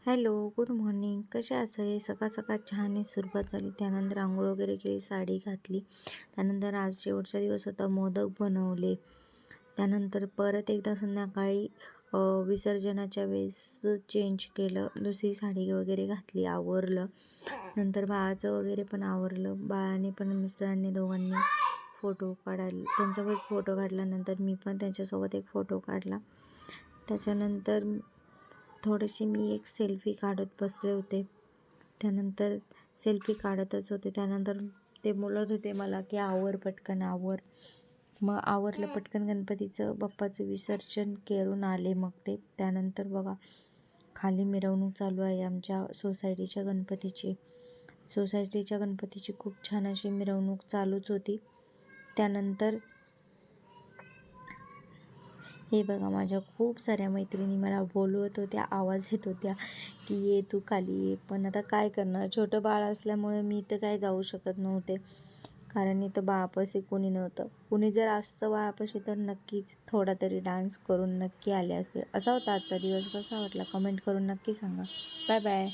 Hello, good morning. कशा आहात सगळे? सकाळ सकाळ चहाने सुरुवात झाली. त्यानंतर अंघोळ वगैरे केली, साडी घातली. त्यानंतर आज शेवटचा दिवस होता, मोदक बनवले. त्यानंतर परत एकदा संध्याकाळी विसर्जनाच्या वेळेस चेंज केलं, दुसरी साडी वगैरे घातली, आवरलं. नंतर बाळाचं वगैरे पण आवरलं. बाळाने पण मिस्टरांनी दोघांनी फोटो काढायला त्यांच्यासोबत फोटो काढल्यानंतर मी पण त्यांच्यासोबत एक फोटो काढला. त्याच्यानंतर थोडेसे मी एक सेल्फी काढत बसले होते. त्यानंतर सेल्फी काढतच होते. त्यानंतर ते बोलत होते मला की आवर पटकन आवर. मग आवरलं पटकन, गणपतीचं बाप्पाचं विसर्जन करून आले. मग ते त्यानंतर बघा खाली मिरवणूक चालू आहे आमच्या सोसायटीच्या गणपतीची खूप छान अशी मिरवणूक चालूच होती. त्यानंतर हे बघा माझ्या खूप साऱ्या मैत्रिणी मला बोलवत होत्या, आवाज येत होत्या की ये तू खाली ये. पण आता काय करणार, छोटं बाळ असल्यामुळे मी तर काय जाऊ शकत नव्हते, कारण इथं बाळापाशी कोणी नव्हतं. कुणी जर असतं बाळापाशी तर नक्कीच थोडा तरी डान्स करून नक्की आले असते. असा होता आजचा दिवस. कसा वाटला कमेंट करून नक्की सांगा. Bye bye.